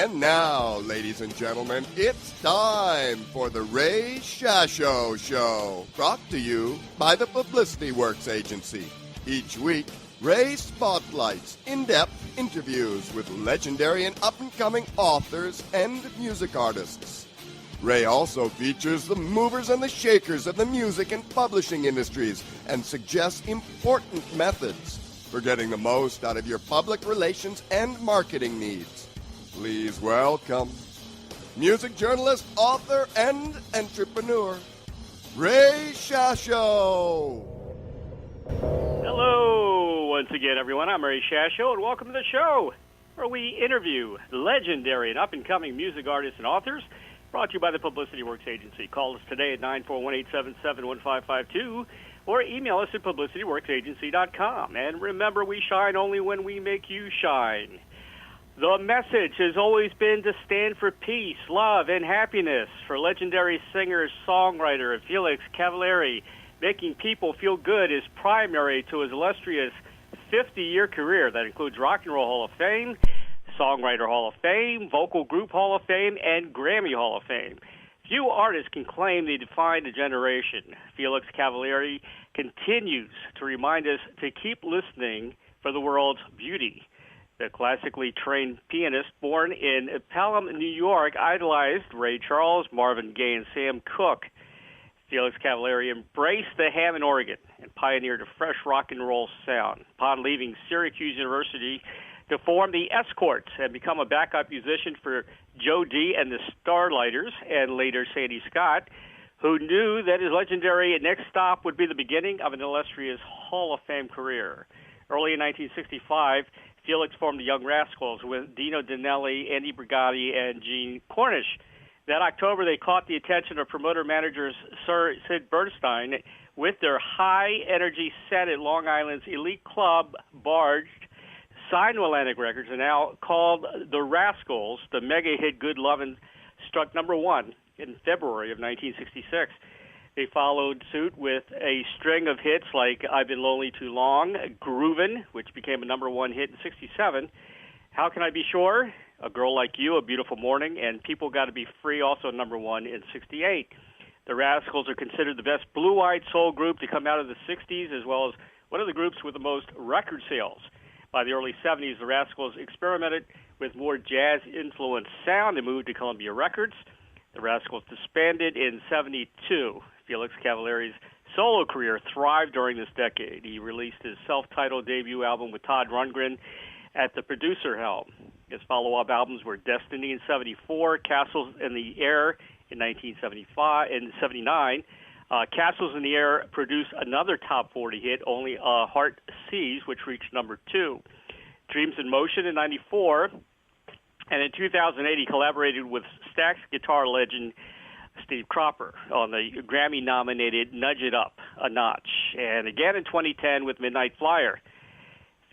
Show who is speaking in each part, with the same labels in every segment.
Speaker 1: And now, ladies and gentlemen, it's time for the Ray Shasho Show, brought to you by the Publicity Works Agency. Each week, Ray spotlights in-depth interviews with legendary and up-and-coming authors and music artists. Ray also features the movers and the shakers of the music and publishing industries and suggests important methods for getting the most out of your public relations and marketing needs. Please welcome music journalist, author, and entrepreneur, Ray Shasho.
Speaker 2: Hello, once again, everyone. I'm Ray Shasho, and welcome to the show, where we interview legendary and up-and-coming music artists and authors, brought to you by the Publicity Works Agency. Call us today at 941-877-1552, or email us at publicityworksagency.com. And remember, we shine only when we make you shine. The message has always been to stand for peace, love, and happiness. For legendary singer-songwriter Felix Cavaliere, making people feel good is primary to his illustrious 50-year career that includes Rock and Roll Hall of Fame, Songwriter Hall of Fame, Vocal Group Hall of Fame, and Grammy Hall of Fame. Few artists can claim they defined a generation. Felix Cavaliere continues to remind us to keep listening for the world's beauty. The classically trained pianist born in Pelham, New York, idolized Ray Charles, Marvin Gaye, and Sam Cooke. Felix Cavaliere embraced the Hammond Organ and pioneered a fresh rock and roll sound. Upon leaving Syracuse University to form the Escorts and become a backup musician for Joe Dee and the Starliters, and later Sadie Scott, who knew that his legendary next stop would be the beginning of an illustrious Hall of Fame career. Early in 1965, Felix formed the Young Rascals with Dino Danelli, Andy Brigatti, and Gene Cornish. That October, they caught the attention of promoter-managers Sir Sid Bernstein with their high-energy set at Long Island's elite club, Barged, signed to Atlantic Records, and now called the Rascals. The mega hit Good Lovin' struck number one in February of 1966. They followed suit with a string of hits like I've Been Lonely Too Long, Groovin', which became a number one hit in 67, How Can I Be Sure, A Girl Like You, A Beautiful Morning, and People Gotta Be Free, also number one in 68. The Rascals are considered the best blue-eyed soul group to come out of the 60s, as well as one of the groups with the most record sales. By the early 70s, the Rascals experimented with more jazz-influenced sound and moved to Columbia Records. The Rascals disbanded in 72. Felix Cavaliere's solo career thrived during this decade. He released his self-titled debut album with Todd Rundgren at the producer helm. His follow-up albums were Destiny in 74, Castles in the Air in 1975 and 79. Castles in the Air produced another top 40 hit, Only a Heart Sees, which reached number 2. Dreams in Motion in 94. And in 2008, he collaborated with Stax guitar legend Steve Cropper on the Grammy-nominated Nudge It Up a Notch. And again in 2010 with Midnight Flyer.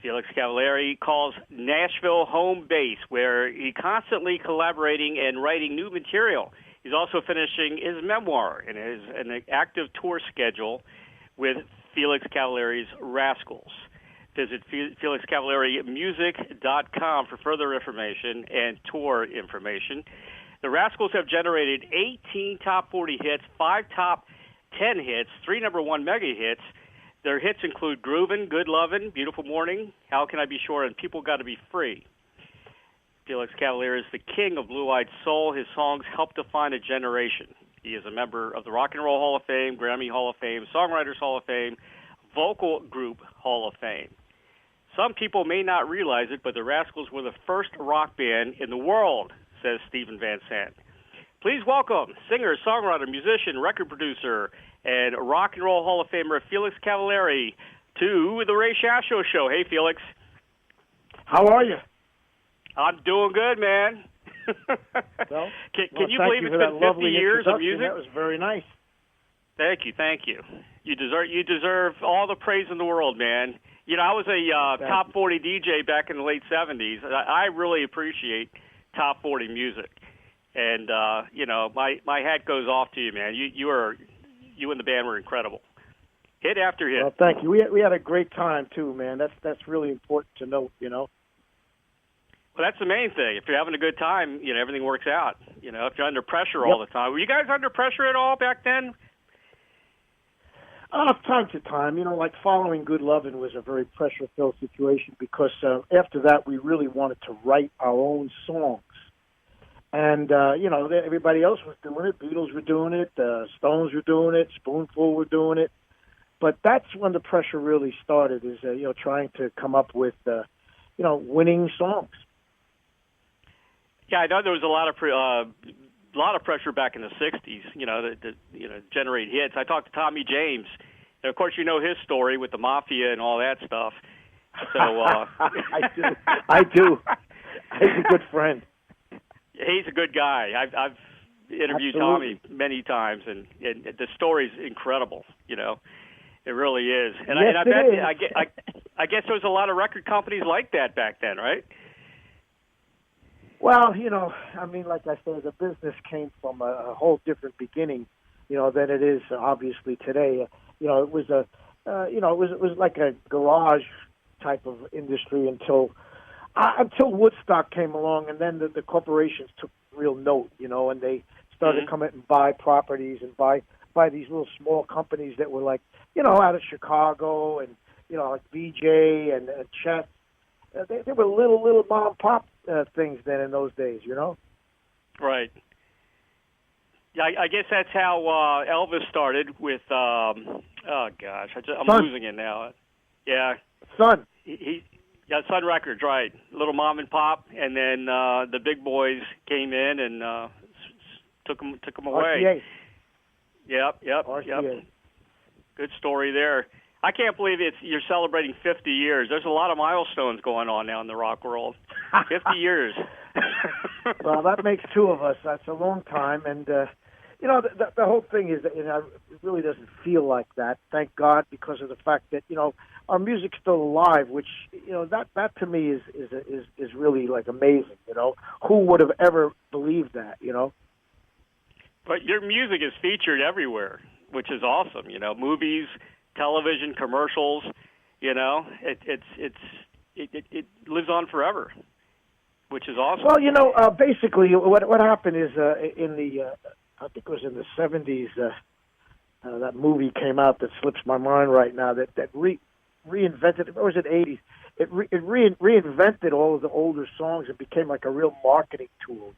Speaker 2: Felix Cavaliere calls Nashville home base, where he's constantly collaborating and writing new material. He's also finishing his memoir and has an active tour schedule with Felix Cavaliere's Rascals. Visit FelixCavaliereMusic.com for further information and tour information. The Rascals have generated 18 top 40 hits, 5 top 10 hits, 3 number one mega hits. Their hits include Groovin', Good Lovin', Beautiful Morning, How Can I Be Sure, and People Gotta Be Free. Felix Cavaliere is the king of blue-eyed soul. His songs help define a generation. He is a member of the Rock and Roll Hall of Fame, Grammy Hall of Fame, Songwriters Hall of Fame, Vocal Group Hall of Fame. Some people may not realize it, but the Rascals were the first rock band in the world, says Stephen Van Sant. Please welcome singer, songwriter, musician, record producer, and Rock and Roll Hall of Famer Felix Cavaliere to the Ray Shasho Show. Hey, Felix.
Speaker 3: How are you?
Speaker 2: I'm doing good, man.
Speaker 3: Well,
Speaker 2: can you believe it's been 50 years of music?
Speaker 3: That was very nice.
Speaker 2: Thank you. You deserve all the praise in the world, man. You know, I was a top 40 DJ back in the late 70s. I really appreciate top 40 music. And, you know, my hat goes off to you, man. You and the band were incredible. Hit after hit.
Speaker 3: Well, thank you. We had a great time, too, man. That's really important to note, you know.
Speaker 2: Well, that's the main thing. If you're having a good time, everything works out. If you're under pressure all the time. Were you guys under pressure at all back then?
Speaker 3: Time to time, like Following Good Lovin' was a very pressure-filled situation because after that we really wanted to write our own songs. And, everybody else was doing it. Beatles were doing it. Stones were doing it. Spoonful were doing it. But that's when the pressure really started is, trying to come up with, winning songs.
Speaker 2: Yeah, I know there was a lot of pressure back in the '60s, to generate hits. I talked to Tommy James, and of course, his story with the mafia and all that stuff. So
Speaker 3: I do. He's a good friend.
Speaker 2: He's a good guy. I've interviewed
Speaker 3: Absolutely.
Speaker 2: Tommy many times, and the story's incredible. It really is. And
Speaker 3: yes,
Speaker 2: I guess there was a lot of record companies like that back then, right?
Speaker 3: Well, like I said, the business came from a whole different beginning, than it is obviously today. It was it was like a garage type of industry until Woodstock came along, and then the corporations took real note, and they started coming and buy properties and buy these little small companies that were like, out of Chicago and, like BJ and Chet. They were little mom and pop things then in those days,
Speaker 2: Right. Yeah, I guess that's how Elvis started with, I'm
Speaker 3: Sun.
Speaker 2: losing it now. Yeah.
Speaker 3: Sun.
Speaker 2: He Sun Records, right. Little mom and pop, and then the big boys came in and took them away.
Speaker 3: RCA.
Speaker 2: Yep.
Speaker 3: RCA.
Speaker 2: Good story there. I can't believe you're celebrating 50 years. There's a lot of milestones going on now in the rock world. 50 years.
Speaker 3: Well, that makes two of us. That's a long time. And, the whole thing is that it really doesn't feel like that, thank God, because of the fact that, our music's still alive, which, that to me is really, like, amazing, Who would have ever believed that,
Speaker 2: But your music is featured everywhere, which is awesome, movies, television, commercials, it lives on forever, which is awesome.
Speaker 3: Well, basically what happened is in the I think it was in the 70s that movie came out that slips my mind right now that reinvented, or was it 80s? It reinvented all of the older songs and became like a real marketing tool,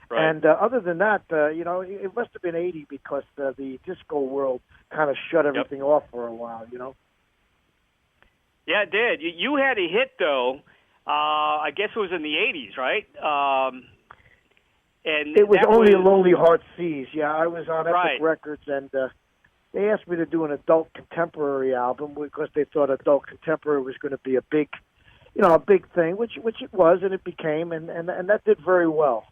Speaker 2: Right.
Speaker 3: And other than that, it must have been 80 because the disco world kind of shut everything off for a while,
Speaker 2: Yeah, it did. You had a hit, though. I guess it was in the 80s, right? And
Speaker 3: it was Only a Lonely Heart Sees. Yeah, I was on Epic
Speaker 2: Right.
Speaker 3: Records, and they asked me to do an adult contemporary album because they thought adult contemporary was going to be a big thing, which it was, and it became, and that did very well.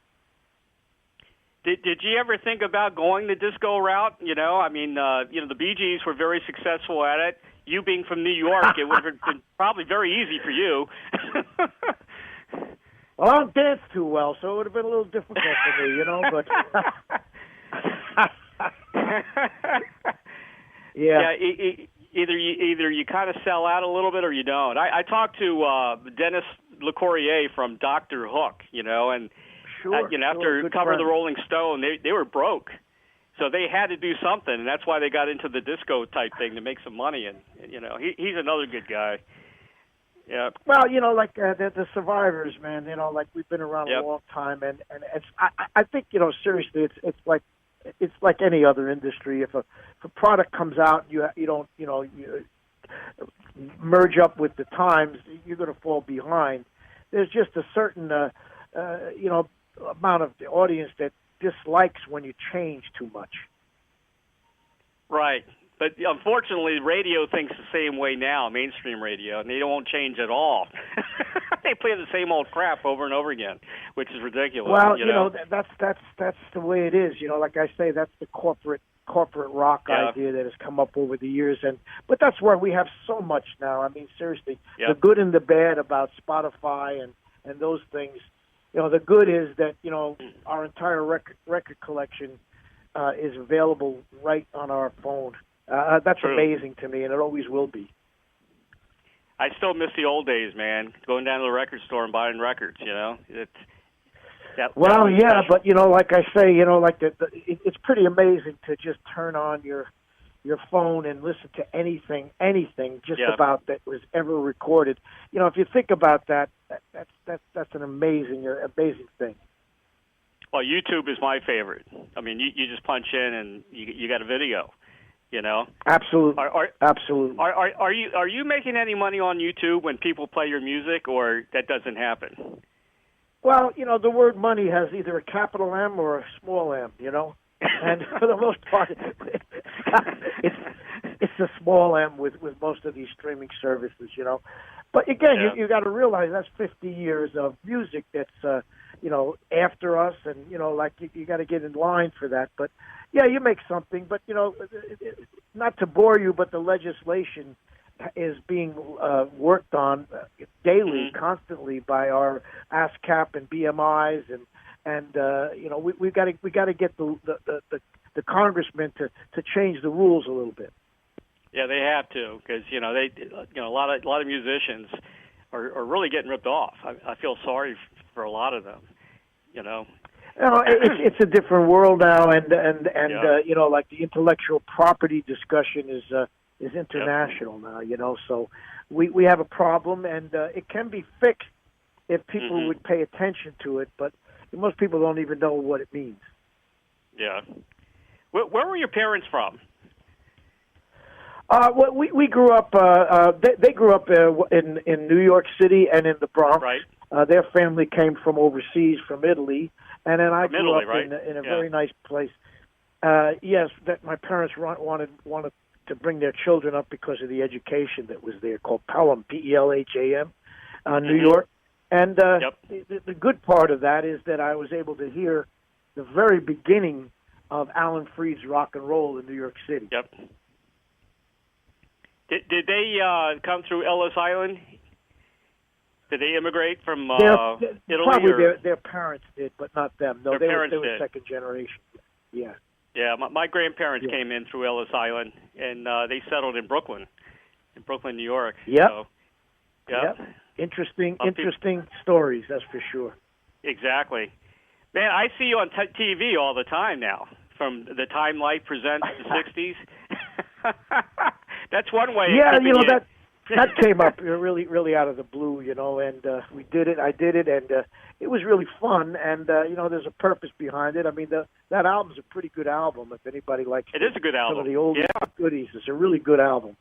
Speaker 2: Did you ever think about going the disco route? The Bee Gees were very successful at it. You being from New York, it would have been probably very easy for you.
Speaker 3: Well, I don't dance too well, so it would have been a little difficult for me, but...
Speaker 2: Yeah, either you kind of sell out a little bit or you don't. I talked to Dennis LeCourrier from Dr. Hook, and after Cover the Rolling Stone, they were broke. So they had to do something, and that's why they got into the disco type thing to make some money. And he's another good guy. Yeah.
Speaker 3: Well, like the Survivors, man. Like we've been around a long time, and it's I think seriously, it's like any other industry. If a product comes out, you don't you merge up with the times, you're going to fall behind. There's just a certain amount of the audience that dislikes when you change too much.
Speaker 2: Right. But unfortunately, radio thinks the same way now, mainstream radio, and they won't change at all. They play the same old crap over and over again, which is ridiculous.
Speaker 3: Well, that's the way it is. Like I say, that's the corporate rock idea that has come up over the years, but that's why we have so much now. I mean, seriously, the good and the bad about Spotify and those things. The good is that our entire record collection is available right on our phone. That's
Speaker 2: True.
Speaker 3: Amazing to me, and it always will be.
Speaker 2: I still miss the old days, man. Going down to the record store and buying records.
Speaker 3: Well, yeah,
Speaker 2: special.
Speaker 3: but like I say, like it's pretty amazing to just turn on your phone and listen to anything just about that was ever recorded. If you think about that's an amazing thing.
Speaker 2: Well, YouTube is my favorite. I mean, you just punch in and you got a video.
Speaker 3: Absolutely. Absolutely.
Speaker 2: Are you making any money on YouTube when people play your music, or that doesn't happen?
Speaker 3: Well, the word money has either a capital M or a small m, and for the most part, it's a small m with most of these streaming services, But again, you got to realize that's 50 years of music that's, after us, and like you got to get in line for that. But yeah, you make something. But not to bore you, but the legislation is being worked on daily, constantly by our ASCAP and BMIs, and we got to get the congressmen to change the rules a little bit.
Speaker 2: Yeah, they have to, because a lot of musicians are really getting ripped off. I feel sorry for a lot of them.
Speaker 3: It's a different world now, and like the intellectual property discussion is international now. So we have a problem, and it can be fixed if people would pay attention to it. But most people don't even know what it means.
Speaker 2: Yeah. Where were your parents from?
Speaker 3: Well, we grew up. They grew up in New York City and in the Bronx.
Speaker 2: Right.
Speaker 3: Their family came from overseas, from Italy, and then I grew up
Speaker 2: right?
Speaker 3: in a very nice place. Yes, that my parents wanted to bring their children up because of the education that was there, called Pelham, Pelham, New York. And the good part of that is that I was able to hear the very beginning of Alan Freed's rock and roll in New York City.
Speaker 2: Yep. Did they come through Ellis Island? Did they immigrate from Italy?
Speaker 3: Probably their parents did, but not them. No, they were second generation. Yeah.
Speaker 2: Yeah, my grandparents came in through Ellis Island, and they settled in Brooklyn, New York.
Speaker 3: Yep.
Speaker 2: So,
Speaker 3: yep. Interesting stories, that's for sure.
Speaker 2: Exactly. Man, I see you on TV all the time now, from the Time Life Presents the 60s. That's one way.
Speaker 3: Yeah, that came up really out of the blue, and we did it. I did it, and it was really fun. And there's a purpose behind it. I mean, that album's a pretty good album. If anybody likes
Speaker 2: it, is a good album.
Speaker 3: Some of the old goodies. It's a really good album.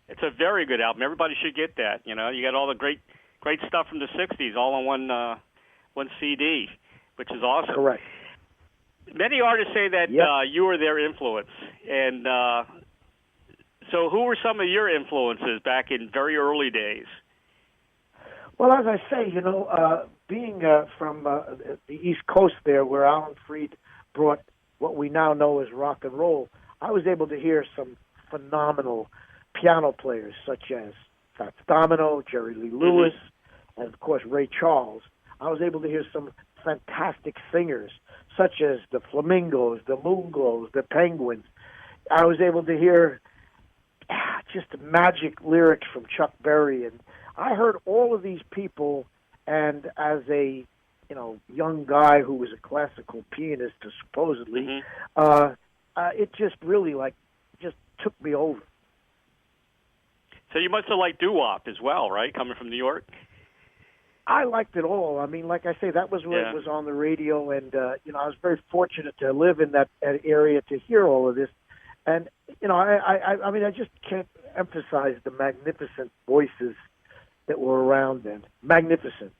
Speaker 2: It's a very good album. Everybody should get that. You got all the great stuff from the '60s all on one CD, which is awesome.
Speaker 3: Correct.
Speaker 2: Many artists say that you were their influence, and so who were some of your influences back in very early days?
Speaker 3: Well, as I say, being from the East Coast there, where Alan Freed brought what we now know as rock and roll, I was able to hear some phenomenal piano players such as Fats Domino, Jerry Lee Lewis, and, of course, Ray Charles. I was able to hear some fantastic singers such as the Flamingos, the Moonglows, the Penguins. I was able to hear just magic lyrics from Chuck Berry, and I heard all of these people, and as a young guy who was a classical pianist, supposedly, it just really just took me over.
Speaker 2: So you must have liked doo-wop as well, right? Coming from New York.
Speaker 3: I liked it all. I mean, like I say, that was when it was on the radio, and I was very fortunate to live in that area to hear all of this. And I mean, I just can't emphasize the magnificent voices that were around then. Magnificent.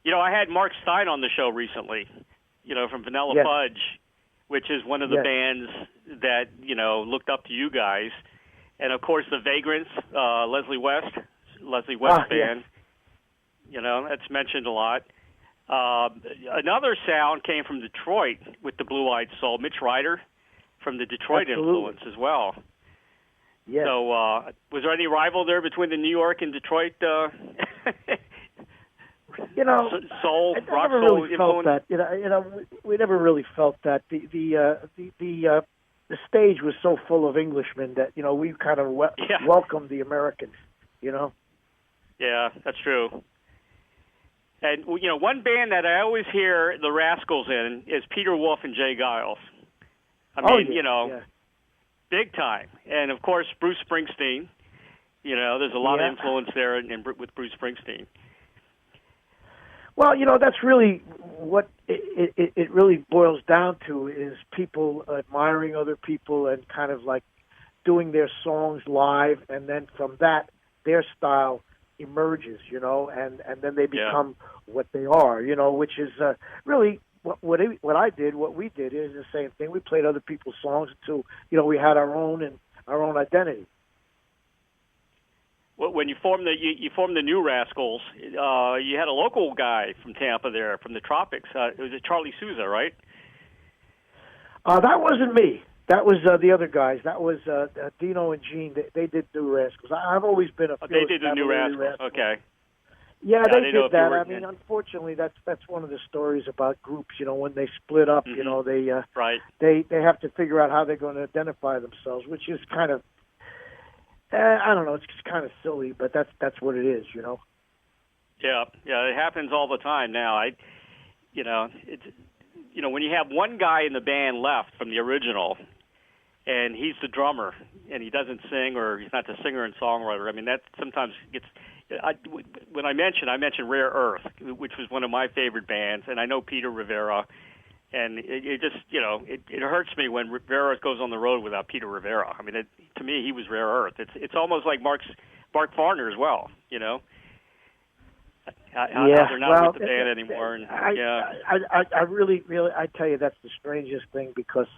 Speaker 2: I had Mark Stein on the show recently, from Vanilla Fudge, which is one of the bands that, looked up to you guys. And, of course, the Vagrants, Leslie West band. That's mentioned a lot. Another sound came from Detroit with the Blue-Eyed Soul, Mitch Ryder, from the Detroit influence as well.
Speaker 3: Yeah.
Speaker 2: So was there any rival there between the New York and Detroit soul, rock soul influence?
Speaker 3: We never really felt that. The stage was so full of Englishmen that we kind of welcomed the Americans. you know?
Speaker 2: Yeah, that's true. And, one band that I always hear the Rascals in is Peter Wolf and Jay Giles. I mean,
Speaker 3: yeah.
Speaker 2: big time. And, of course, Bruce Springsteen. There's a lot of influence there with Bruce Springsteen.
Speaker 3: Well, that's really what it really boils down to, is people admiring other people and kind of like doing their songs live, and then from that, their style emerges, and then they become what they are, which is really what I did. What we did is the same thing. We played other people's songs until we had our own identity.
Speaker 2: Well, when you formed the new Rascals, you had a local guy from Tampa there, from the tropics. It was Charlie Souza, right?
Speaker 3: That wasn't me. That was the other guys. That was Dino and Gene. They did New Rascals. I've always been a Felix
Speaker 2: they did the New
Speaker 3: Rascals.
Speaker 2: Rascals. Okay.
Speaker 3: Yeah, they did that. I mean, unfortunately, that's one of the stories about groups. When they split up, they have to figure out how they're going to identify themselves, which is kind of I don't know. It's just kind of silly, but that's what it is.
Speaker 2: Yeah, it happens all the time now. When you have one guy in the band left from the original, and he's the drummer, and he doesn't sing, or he's not the singer and songwriter. I mean, that sometimes gets. When I mentioned Rare Earth, which was one of my favorite bands, and I know Peter Rivera, and it just it hurts me when Rivera goes on the road without Peter Rivera. I mean, to me, he was Rare Earth. It's almost like Mark Farner as well. How they're not with the band anymore. And,
Speaker 3: I really, I tell you, that's the strangest thing, because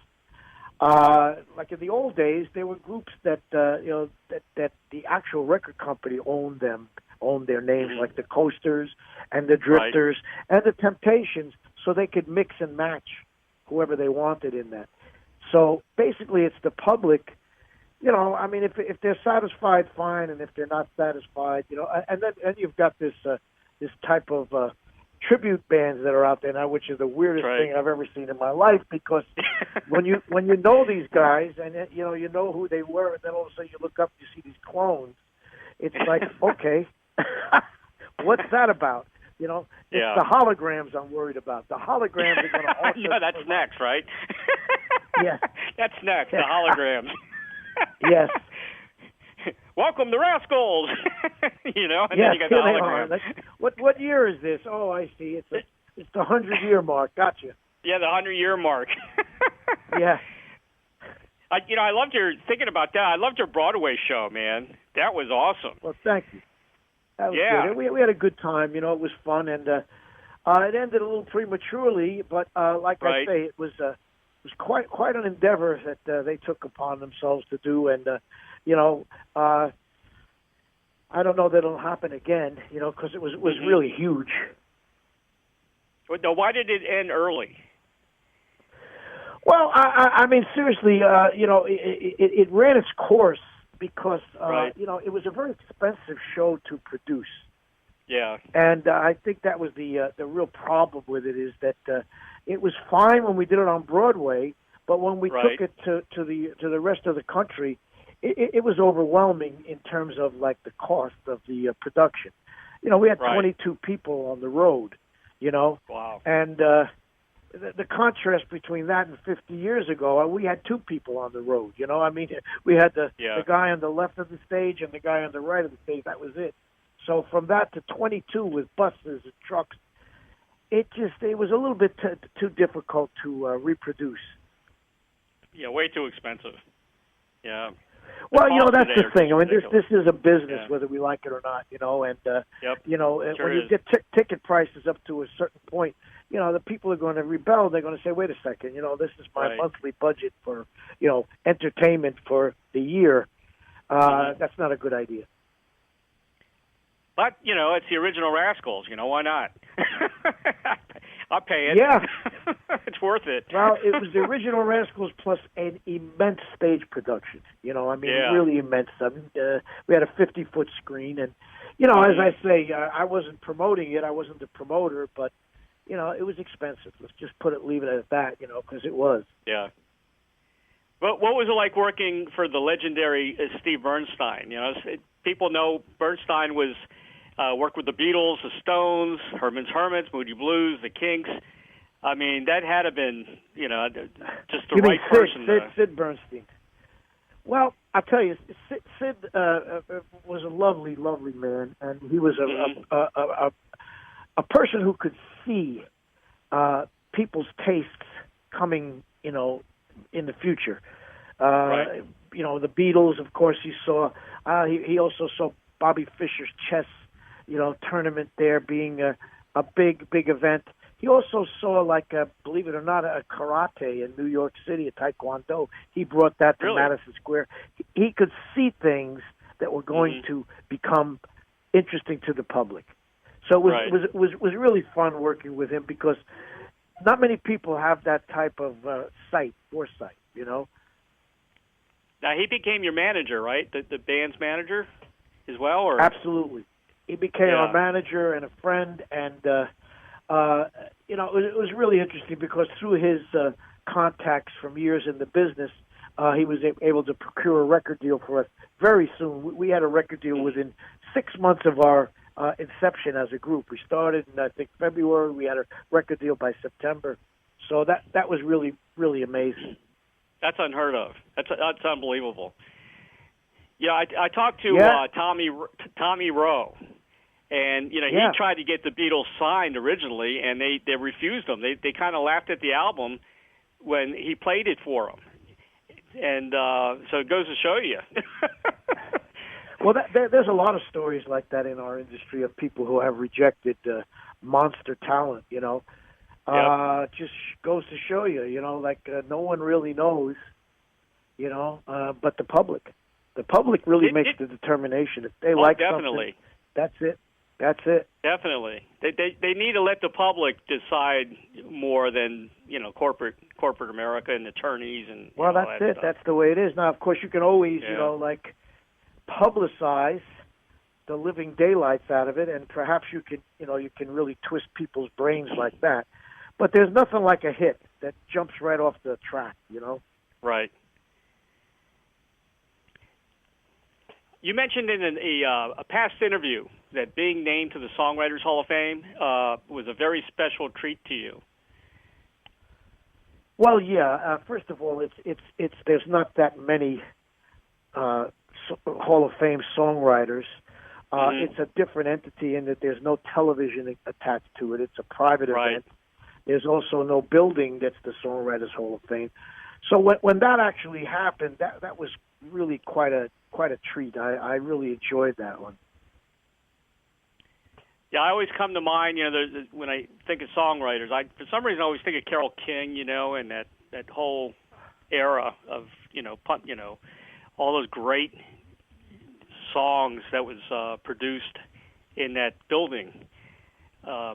Speaker 3: like in the old days, there were groups that that the actual record company owned their names, like the Coasters and the Drifters and the Temptations, so they could mix and match whoever they wanted in that. So basically, it's the public. I mean, if they're satisfied, fine, and if they're not satisfied, and then you've got this type of tribute bands that are out there now, which is the weirdest thing I've ever seen in my life, because when you know these guys and you know who they were, and then all of a sudden you look up, you see these clones. It's like, okay, what's that about? It's the holograms I'm worried about. The holograms are going to also.
Speaker 2: No, that's next, right?
Speaker 3: Yeah,
Speaker 2: that's next. The holograms.
Speaker 3: Yes.
Speaker 2: Welcome, the Rascals. And then you got the hologram.
Speaker 3: What year is this? Oh, I see. It's the 100-year mark. Gotcha.
Speaker 2: Yeah, the 100-year mark.
Speaker 3: Yeah.
Speaker 2: I loved thinking about that. I loved your Broadway show, man. That was awesome.
Speaker 3: Well, thank you. That was good. We had a good time. It was fun, and it ended a little prematurely, but like I say, it was quite an endeavor that they took upon themselves to do, and I don't know that it'll happen again, because it was really huge.
Speaker 2: Now, why did it end early?
Speaker 3: Well, I mean, seriously, it ran its course because, it was a very expensive show to produce.
Speaker 2: Yeah.
Speaker 3: And I think that was the real problem with it, is that it was fine when we did it on Broadway, but when we took it to the rest of the country, it was overwhelming in terms of like the cost of the production. We had 22 people on the road,
Speaker 2: Wow.
Speaker 3: And the contrast between that and 50 years ago, we had 2 people on the road, I mean, we had the guy on the left of the stage and the guy on the right of the stage. That was it. So from that to 22 with buses and trucks, it was a little bit too difficult to reproduce. Yeah,
Speaker 2: way too expensive. Yeah.
Speaker 3: Well, that's the thing. I mean, this is a business, whether we like it or not, and, when you get ticket prices up to a certain point, the people are going to rebel. They're going to say, wait a second, this is my monthly budget for, entertainment for the year. That's not a good idea.
Speaker 2: But, it's the original Rascals. Why not? I'll pay it.
Speaker 3: Yeah.
Speaker 2: It's worth it.
Speaker 3: Well, it was the original Rascals plus an immense stage production. Really immense. I mean, we had a 50-foot screen. And, as I say, I wasn't promoting it. I wasn't the promoter. But, it was expensive. Let's just leave it at that, because it was.
Speaker 2: Yeah. But what was it like working for the legendary Steve Bernstein? people know Bernstein was worked with the Beatles, the Stones, Herman's Hermits, Moody Blues, the Kinks. I mean, that had to have been, just the right person.
Speaker 3: Sid Bernstein. Well, I'll tell you, Sid was a lovely, lovely man, and he was a person who could see people's tastes coming, in the future.
Speaker 2: Right.
Speaker 3: The Beatles, of course, he saw. He also saw Bobby Fischer's chess, tournament there being a big event. He also saw, believe it or not, a karate in New York City, a taekwondo. He brought that to Madison Square. He could see things that were going to become interesting to the public. So it was really fun working with him because not many people have that type of foresight,
Speaker 2: Now, he became your manager, right? The band's manager as well? Or?
Speaker 3: Absolutely. He became our manager and a friend, and it was really interesting because through his contacts from years in the business, he was able to procure a record deal for us very soon. We had a record deal within 6 months of our inception as a group. We started in, I think, February. We had a record deal by September. So that was really, really amazing.
Speaker 2: That's unheard of. That's unbelievable. Yeah, I talked to Tommy Rowe. And, he tried to get the Beatles signed originally, and they refused him. They kind of laughed at the album when he played it for them. And so it goes to show you.
Speaker 3: Well, there's a lot of stories like that in our industry of people who have rejected monster talent, Just goes to show you, no one really knows, but the public. The public really makes the determination. If they like
Speaker 2: definitely.
Speaker 3: Something, that's it.
Speaker 2: Definitely. They need to let the public decide more than, corporate America and attorneys and
Speaker 3: that's it.
Speaker 2: Stuff.
Speaker 3: That's the way it is. Now, of course, you can always, publicize the living daylights out of it, and perhaps you can really twist people's brains like that. But there's nothing like a hit that jumps right off the track,
Speaker 2: Right. You mentioned in a past interview that being named to the Songwriters Hall of Fame was a very special treat to you.
Speaker 3: Well, yeah. First of all, it's there's not that many Hall of Fame songwriters. It's a different entity in that there's no television attached to it. It's a private event. There's also no building that's the Songwriters Hall of Fame. So when that actually happened, that was really quite a treat. I really enjoyed that one.
Speaker 2: Yeah, I always come to mind, when I think of songwriters, for some reason I always think of Carole King, and that whole era of, all those great songs that was produced in that building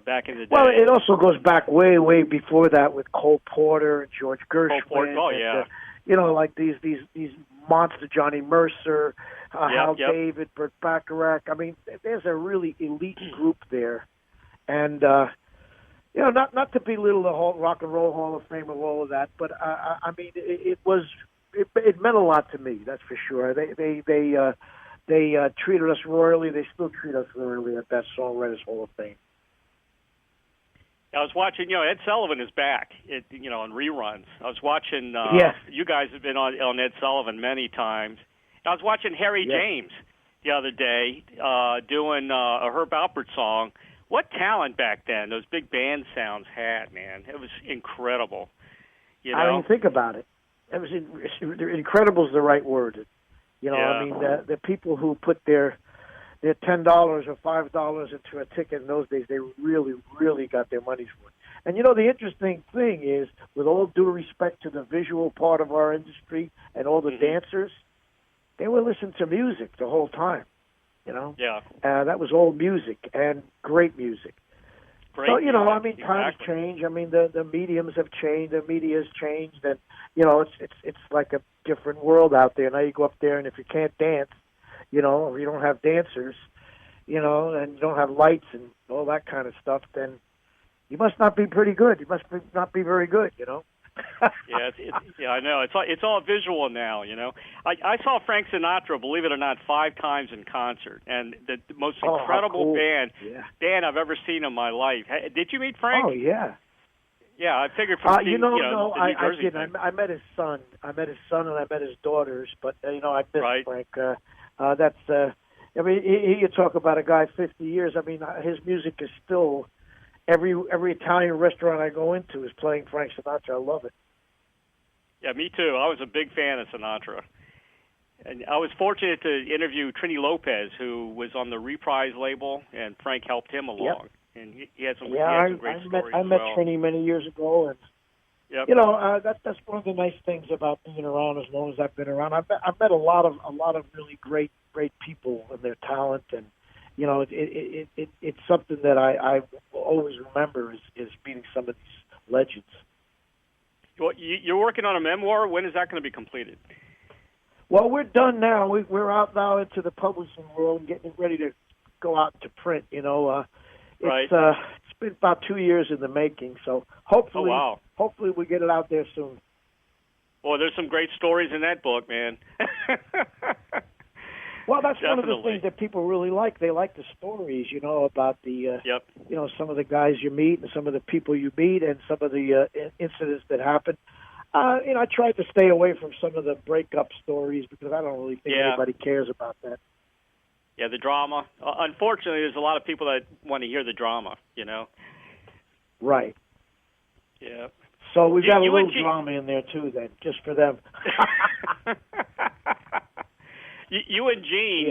Speaker 2: back in the day.
Speaker 3: Well, it also goes back way, way before that with Cole Porter and George Gershwin. Like these monster, Johnny Mercer, Hal David, Burt Bacharach. I mean, there's a really elite group there. And, not to belittle the whole Rock and Roll Hall of Fame or all of that, but, it meant a lot to me, that's for sure. They treated us royally. They still treat us royally at that Songwriters Hall of Fame.
Speaker 2: I was watching, Ed Sullivan is back, on reruns. I was watching, you guys have been on Ed Sullivan many times. I was watching Harry James the other day doing a Herb Alpert song. What talent back then those big band sounds had, man. It was incredible.
Speaker 3: I mean, think about it. It was incredible is the right word. The people who put their $10 or $5 into a ticket in those days, they really, really got their money's worth. And the interesting thing is, with all due respect to the visual part of our industry and all the dancers, they were listening to music the whole time.
Speaker 2: Yeah.
Speaker 3: That was all music and great music.
Speaker 2: Great.
Speaker 3: So times change. The mediums have changed, the media's changed, and it's like a different world out there. Now you go up there, and if you can't dance, or you don't have dancers, and you don't have lights and all that kind of stuff, then you must not be pretty good. You must not be very good,
Speaker 2: Yeah, I know. It's all visual now, you know. I saw Frank Sinatra, believe it or not, 5 times in concert, and the most incredible
Speaker 3: cool.
Speaker 2: band I've ever seen in my life. Did you meet Frank?
Speaker 3: Oh, yeah.
Speaker 2: Yeah, I figured from seeing,
Speaker 3: no,
Speaker 2: the New
Speaker 3: I
Speaker 2: Jersey
Speaker 3: didn't.
Speaker 2: thing.
Speaker 3: I met his son. And I met his daughters, but, I missed
Speaker 2: Right.
Speaker 3: Frank. I mean, you talk about a guy 50 years. I mean, his music is still, every Italian restaurant I go into is playing Frank Sinatra. I love it.
Speaker 2: Yeah, me too. I was a big fan of Sinatra. And I was fortunate to interview Trini Lopez, who was on the Reprise label, and Frank helped him along.
Speaker 3: Yep.
Speaker 2: And he had some,
Speaker 3: yeah,
Speaker 2: great
Speaker 3: I
Speaker 2: stories
Speaker 3: met
Speaker 2: well.
Speaker 3: Trini many years ago, and
Speaker 2: Yep.
Speaker 3: that's one of the nice things about being around as long as I've been around. I've met a lot of really great people and their talent, and it's something that I will always remember is meeting some of these legends.
Speaker 2: Well, you're working on a memoir. When is that going to be completed?
Speaker 3: Well, we're done now. We're out now into the publishing world and getting ready to go out to print.
Speaker 2: Right.
Speaker 3: It's been about 2 years in the making, so hopefully,
Speaker 2: Oh, wow.
Speaker 3: hopefully we get it out there soon.
Speaker 2: Well, there's some great stories in that book, man.
Speaker 3: Well, that's one of the
Speaker 2: Definitely.
Speaker 3: things that people really like. They like the stories, about the,
Speaker 2: Yep.
Speaker 3: some of the guys you meet and some of the people you meet and some of the incidents that happen. I tried to stay away from some of the breakup stories because I don't really think anybody cares about that.
Speaker 2: Yeah, the drama. Unfortunately, there's a lot of people that want to hear the drama,
Speaker 3: Right.
Speaker 2: Yeah.
Speaker 3: So we've got a
Speaker 2: You
Speaker 3: little
Speaker 2: and
Speaker 3: drama in there, too, then, just for them.
Speaker 2: You and Gene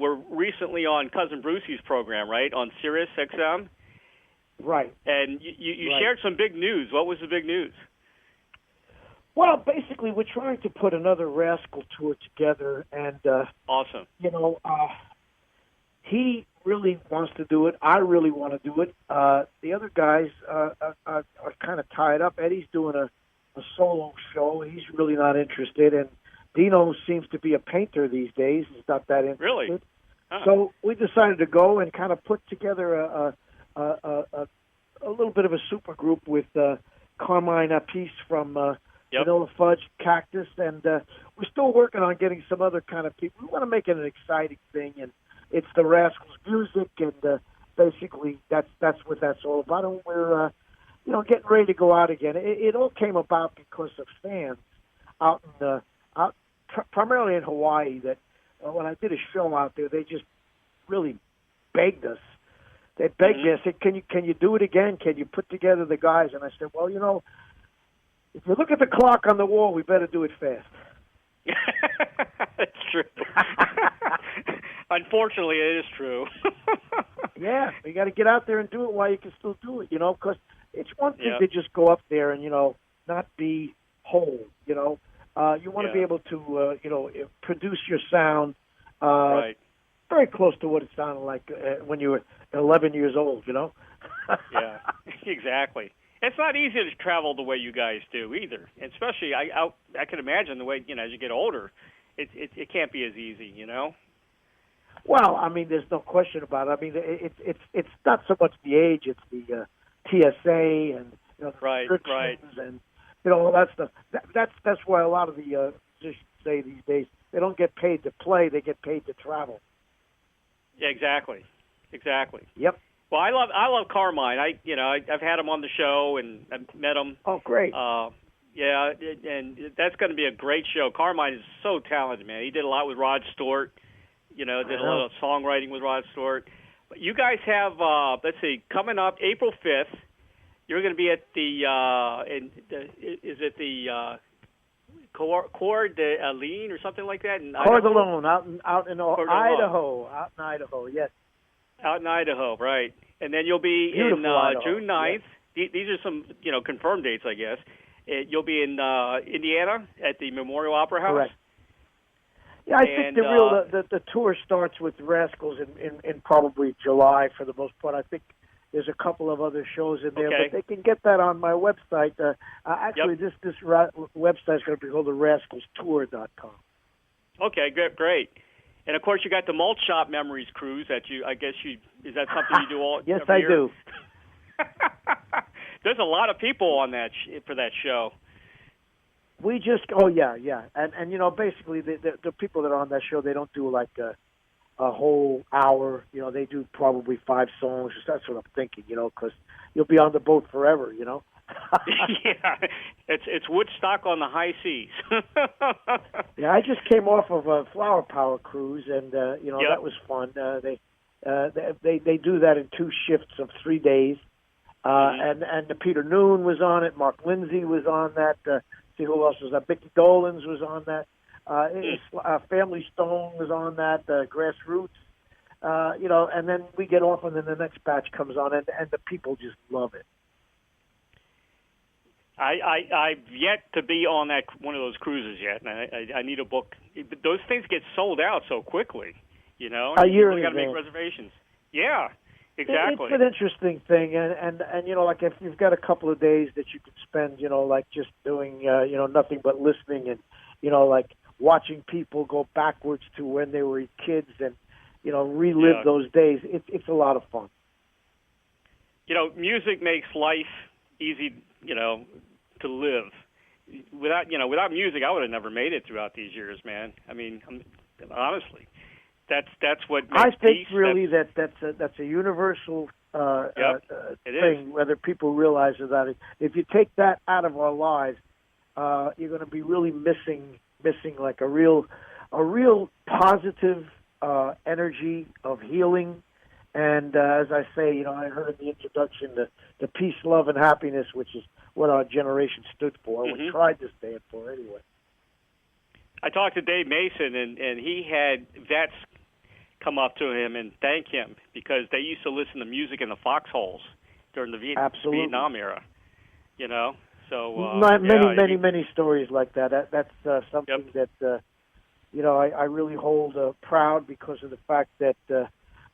Speaker 2: were recently on Cousin Brucey's program, right, on Sirius XM?
Speaker 3: Right.
Speaker 2: And you shared some big news. What was the big news?
Speaker 3: Well, basically, we're trying to put another Rascal tour together, and
Speaker 2: Awesome.
Speaker 3: He really wants to do it. I really want to do it. The other guys are kind of tied up. Eddie's doing a solo show. He's really not interested, and Dino seems to be a painter these days. He's not that interested.
Speaker 2: Really? Huh.
Speaker 3: So we decided to go and kind of put together a little bit of a super group with Carmine Appice from Vanilla Fudge, Cactus, and we're still working on getting some other kind of people. We want to make it an exciting thing, and it's the Rascals music, and basically that's what that's all about. And we're getting ready to go out again. It all came about because of fans out primarily in Hawaii. That when I did a show out there, they just really begged us. They begged me. I said, "Can you do it again? Can you put together the guys?" And I said, "Well, if you look at the clock on the wall, we better do it fast."
Speaker 2: That's true. Unfortunately, it is true.
Speaker 3: Yeah, you got to get out there and do it while you can still do it, because it's one thing to just go up there and, not be whole, You want to be able to, produce your sound very close to what it sounded like when you were 11 years old,
Speaker 2: Yeah, exactly. It's not easy to travel the way you guys do either, and especially I can imagine the way as you get older, it can't be as easy,
Speaker 3: Well, I mean, there's no question about it. I mean, it's not so much the age; it's the TSA and the restrictions and all that stuff. That's why a lot of the musicians say these days they don't get paid to play; they get paid to travel.
Speaker 2: Yeah, exactly.
Speaker 3: Yep.
Speaker 2: Well, I love Carmine. I've had him on the show and I've met him.
Speaker 3: Oh, great.
Speaker 2: Yeah, and that's going to be a great show. Carmine is so talented, man. He did a lot with Rod Stewart. Did a lot of songwriting with Rod Stewart. But you guys have, coming up April 5th, you're going to be at the Coeur d'Alene or something like that?
Speaker 3: Coeur d'Alene, out in Idaho, yes.
Speaker 2: Out in Idaho, right. And then you'll be
Speaker 3: Beautiful
Speaker 2: in
Speaker 3: Idaho,
Speaker 2: June 9th.
Speaker 3: Yes.
Speaker 2: These are some, confirmed dates, I guess. You'll be in Indiana at the Memorial Opera House.
Speaker 3: Correct. Yeah, I think the tour starts with the Rascals in probably July for the most part. I think there's a couple of other shows in there, but they can get that on my website. Actually, this website is going to be called therascalstour.com.
Speaker 2: Okay, great. And of course, you got the Malt Shop Memories cruise that is that something you do all?
Speaker 3: Yes,
Speaker 2: every
Speaker 3: I
Speaker 2: year?
Speaker 3: do.
Speaker 2: There's a lot of people on that for that show.
Speaker 3: We just, and you know, basically the people that are on that show, they don't do like a whole hour. You know, they do probably 5 songs. That's what I'm thinking. You know, because you'll be on the boat forever. You know.
Speaker 2: Yeah, it's Woodstock on the high seas.
Speaker 3: Yeah, I just came off of a Flower Power cruise, and you know,
Speaker 2: Yep.
Speaker 3: that was fun. They do that in 2 shifts of 3 days. And the Peter Noon was on it. Mark Lindsay was on that. See who else was that? Mickey Dolenz was on that. Family Stone was on that. Grassroots. You know, and then we get off, and then the next batch comes on, and the people just love it.
Speaker 2: I've yet to be on that one of those cruises yet, and I need a book. Those things get sold out so quickly, you know.
Speaker 3: A year
Speaker 2: you got to make
Speaker 3: ago.
Speaker 2: reservations. Yeah, exactly.
Speaker 3: It's an interesting thing, and you know, like if you've got a couple of days that you can spend, you know, like just doing, you know, nothing but listening, and you know, like watching people go backwards to when they were kids, and you know, relive those days. It's a lot of fun.
Speaker 2: You know, music makes life easy, you know, to live. Without music, I would have never made it throughout these years, man. I mean, honestly, that's what makes
Speaker 3: I think
Speaker 2: peace,
Speaker 3: really that's a universal
Speaker 2: it
Speaker 3: thing,
Speaker 2: is.
Speaker 3: whether people realize it or not. If you take that out of our lives, you're going to be really missing like a real positive energy of healing. And as I say, you know, I heard in the introduction the peace, love, and happiness, which is what our generation stood for, or tried to stand for anyway.
Speaker 2: I talked to Dave Mason, and he had vets come up to him and thank him because they used to listen to music in the foxholes during the Vietnam era. You know, so
Speaker 3: many stories like that. That's something that you know, I really hold proud because of the fact that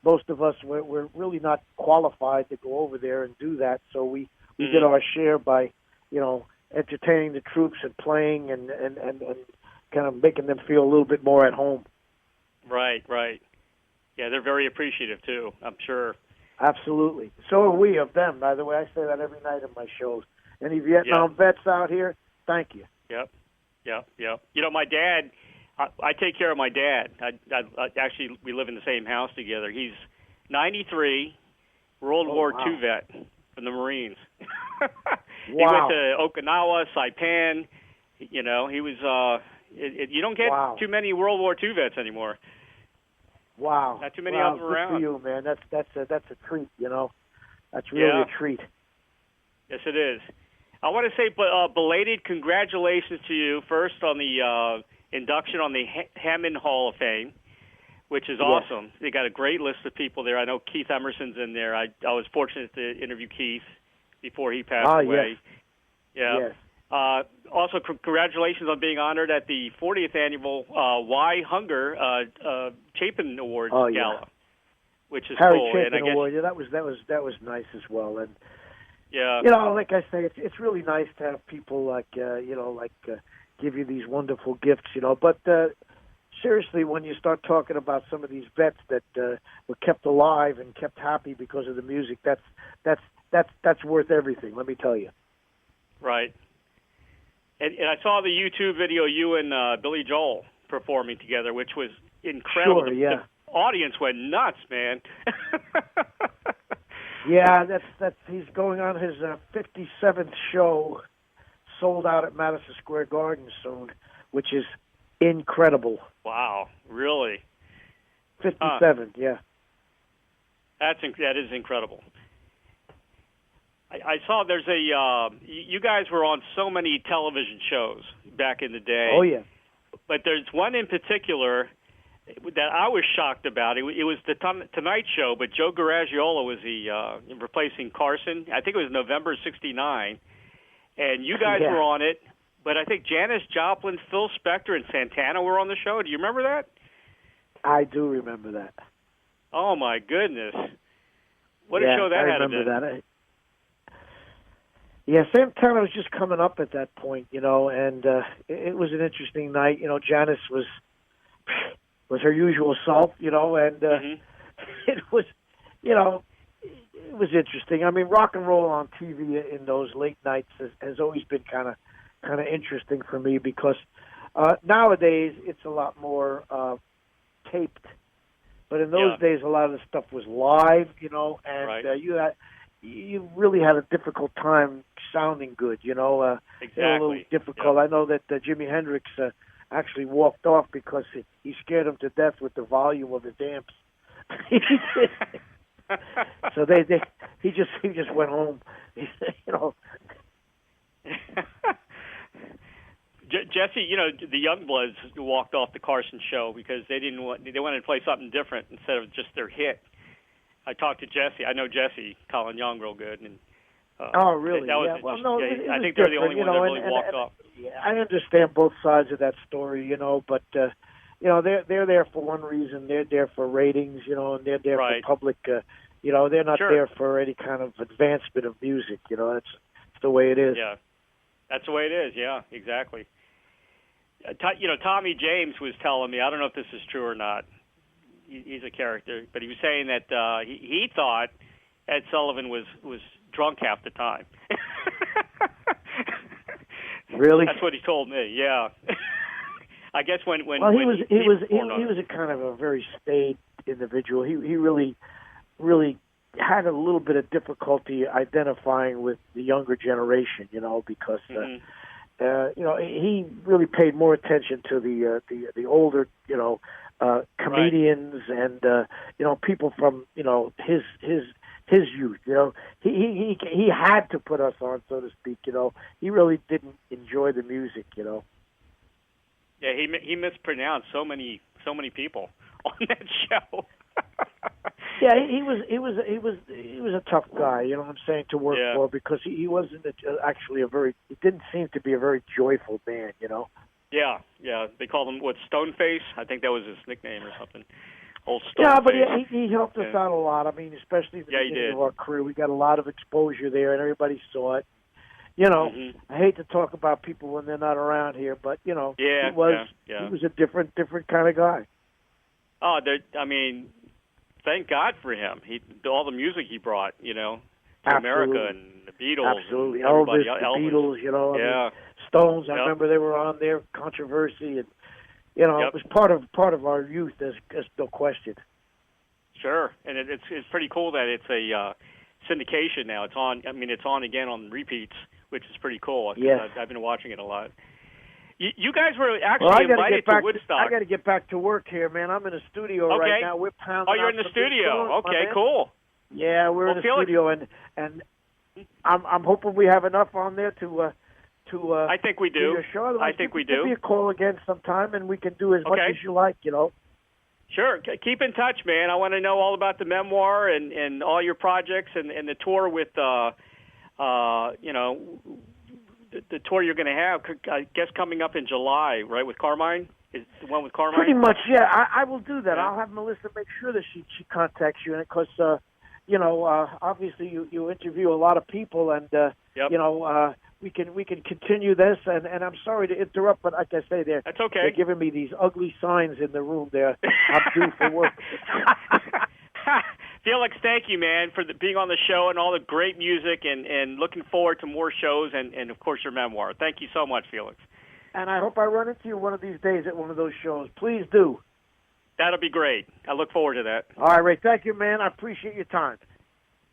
Speaker 3: most of us we're really not qualified to go over there and do that. So we did our share by, you know, entertaining the troops and playing and kind of making them feel a little bit more at home.
Speaker 2: Right. Yeah, they're very appreciative too, I'm sure.
Speaker 3: Absolutely. So are we of them, by the way. I say that every night in my shows. Any Vietnam vets out here, thank you.
Speaker 2: Yep. You know, my dad, I take care of my dad. Actually, we live in the same house together. He's 93, World War II vet from the Marines. He went to Okinawa, Saipan. You know, he was. You don't get too many World War II vets anymore.
Speaker 3: Wow.
Speaker 2: Not too many of them around.
Speaker 3: Good for you, man. That's a treat. You know, that's really a treat.
Speaker 2: Yes, it is. I want to say belated congratulations to you first on the induction on the Hammond Hall of Fame, which is awesome. They got a great list of people there. I know Keith Emerson's in there. I was fortunate to interview Keith before he passed away.
Speaker 3: Yes.
Speaker 2: Also, congratulations on being honored at the 40th annual Why Hunger Chapin Awards Gala, which is
Speaker 3: Harry
Speaker 2: cool.
Speaker 3: Chapin
Speaker 2: and I guess,
Speaker 3: Award. Yeah, that was nice as well. And
Speaker 2: yeah,
Speaker 3: you know, like I say, it's really nice to have people like give you these wonderful gifts. You know, but seriously, when you start talking about some of these vets that were kept alive and kept happy because of the music, that's worth everything. Let me tell you.
Speaker 2: Right. And I saw the YouTube video you and Billy Joel performing together, which was incredible.
Speaker 3: Sure, yeah.
Speaker 2: The audience went nuts, man.
Speaker 3: Yeah, that's he's going on his 57th show, sold out at Madison Square Garden soon, which is incredible.
Speaker 2: Wow, really?
Speaker 3: 57, yeah.
Speaker 2: That is incredible. I saw there's you guys were on so many television shows back in the day.
Speaker 3: Oh, yeah.
Speaker 2: But there's one in particular that I was shocked about. It was the Tonight Show, but Joe Garagiola was replacing Carson. I think it was November '69, and you guys were on it. But I think Janis Joplin, Phil Spector, and Santana were on the show. Do you remember that?
Speaker 3: I do remember that.
Speaker 2: Oh my goodness! What a show that had been.
Speaker 3: I remember that. Yeah, Santana was just coming up at that point, you know, and it was an interesting night. You know, Janis was her usual self, you know, and it was, you know, it was interesting. I mean, rock and roll on TV in those late nights has always been kind kind of interesting for me because nowadays it's a lot more taped. But in those days, a lot of the stuff was live, you know, and you really had a difficult time sounding good, you know.
Speaker 2: Exactly.
Speaker 3: It was a little difficult. I know that Jimi Hendrix actually walked off because he scared him to death with the volume of his amps. So he just went home, you know.
Speaker 2: Jesse, you know, the Youngbloods walked off the Carson show because they wanted to play something different instead of just their hit. I talked to Jesse. I know Jesse, Colin Young, real good. And,
Speaker 3: oh, really?
Speaker 2: I think they're the only ones that really walked off.
Speaker 3: Yeah, I understand both sides of that story, you know, but you know, they're there for one reason. They're there for ratings, you know, and they're there for public. You know, they're not there for any kind of advancement of music. You know, that's the way it is.
Speaker 2: Yeah, that's the way it is. Yeah, exactly. You know, Tommy James was telling me, I don't know if this is true or not. He's a character, but he was saying that he thought Ed Sullivan was drunk half the time.
Speaker 3: Really?
Speaker 2: That's what he told me. Yeah. I guess when
Speaker 3: he was a kind of a very staid individual. He really had a little bit of difficulty identifying with the younger generation, you know, because you know, he really paid more attention to the older, you know, comedians and you know, people from, you know, his youth. You know, he had to put us on, so to speak. You know, he really didn't enjoy the music. You know.
Speaker 2: Yeah, he mispronounced so many people on that show.
Speaker 3: Yeah, he was a tough guy, you know what I'm saying, to work for, because he wasn't actually he didn't seem to be a very joyful man, you know.
Speaker 2: Yeah. They called him Stoneface. I think that was his nickname or something. Old Stoneface.
Speaker 3: Yeah, but he helped us out a lot. I mean, especially at the beginning of our career, we got a lot of exposure there, and everybody saw it. You know, I hate to talk about people when they're not around here, but you know, he was a different kind of guy.
Speaker 2: Oh, I mean, thank God for him. All the music he brought, you know, to America, and the Beatles.
Speaker 3: Absolutely.
Speaker 2: Elvis,
Speaker 3: the Beatles, you know. I mean, Stones, I remember they were on there, Controversy, and, you know, it was part of our youth, there's no question.
Speaker 2: Sure, and it's pretty cool that it's a syndication now. It's on. I mean, it's on again on repeats, which is pretty cool.
Speaker 3: Yeah.
Speaker 2: I've been watching it a lot. You guys were actually invited to Woodstock.
Speaker 3: I got to get back to work here, man. I'm in the studio right now. We're pounding.
Speaker 2: Oh, you're in the studio. Okay, cool.
Speaker 3: Yeah, we're in the studio, and I'm hoping we have enough on there to.
Speaker 2: I think we do.
Speaker 3: Show.
Speaker 2: I think we do.
Speaker 3: Give me a call again sometime, and we can do as much as you like. You know.
Speaker 2: Sure. Keep in touch, man. I want to know all about the memoir and all your projects and the tour with you know. The tour you're going to have, I guess, coming up in July, right, with Carmine? Is the one with Carmine?
Speaker 3: Pretty much, yeah. I will do that. Yeah. I'll have Melissa make sure that she contacts you, because, you know, obviously you interview a lot of people, and, you know, we can continue this, and I'm sorry to interrupt, but like I say,
Speaker 2: that's okay.
Speaker 3: They're giving me these ugly signs in the room there. I'm due for work.
Speaker 2: Felix, thank you, man, for being on the show and all the great music, and looking forward to more shows and, of course, your memoir. Thank you so much, Felix.
Speaker 3: And I hope I run into you one of these days at one of those shows. Please do.
Speaker 2: That'll be great. I look forward to that.
Speaker 3: All right, Ray. Thank you, man. I appreciate your time.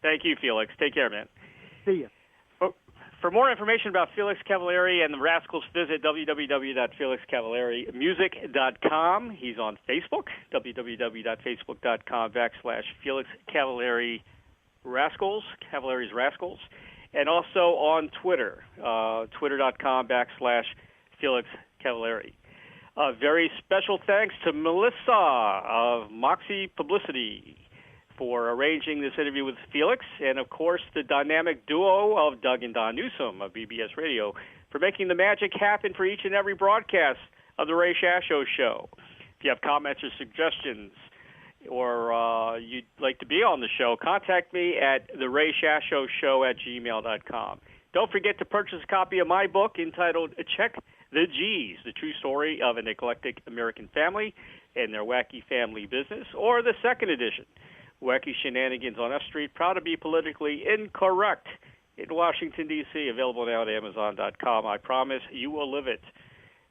Speaker 2: Thank you, Felix. Take care, man.
Speaker 3: See you.
Speaker 2: For more information about Felix Cavaliere and the Rascals, visit www.felixcavalieremusic.com. He's on Facebook, www.facebook.com/Felix Cavaliere Rascals, Cavaliere's Rascals, and also on Twitter, twitter.com/Felix Cavaliere. Very special thanks to Melissa of Moxie Publicity for arranging this interview with Felix, and, of course, the dynamic duo of Doug and Don Newsom of BBS Radio for making the magic happen for each and every broadcast of The Ray Shasho Show. If you have comments or suggestions, or you'd like to be on the show, contact me at theraysashoshow@gmail.com. Don't forget to purchase a copy of my book entitled Check the G's, The True Story of an Eclectic American Family and Their Wacky Family Business, or the second edition, Wacky Shenanigans on F Street, Proud to be Politically Incorrect. in Washington, D.C., available now at Amazon.com. I promise you will live it.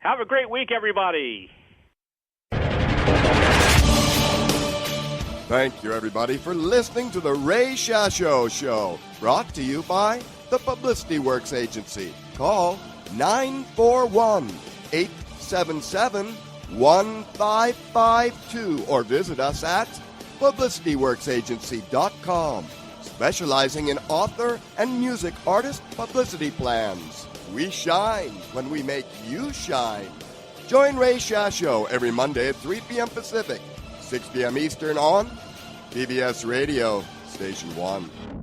Speaker 2: Have a great week, everybody.
Speaker 1: Thank you, everybody, for listening to the Ray Shasho Show, brought to you by the Publicity Works Agency. Call 941-877-1552 or visit us at publicityworksagency.com, specializing in author and music artist publicity plans. We shine when we make you shine. Join Ray Shasho every Monday at 3 p.m. Pacific, 6 p.m. Eastern on PBS Radio, Station 1.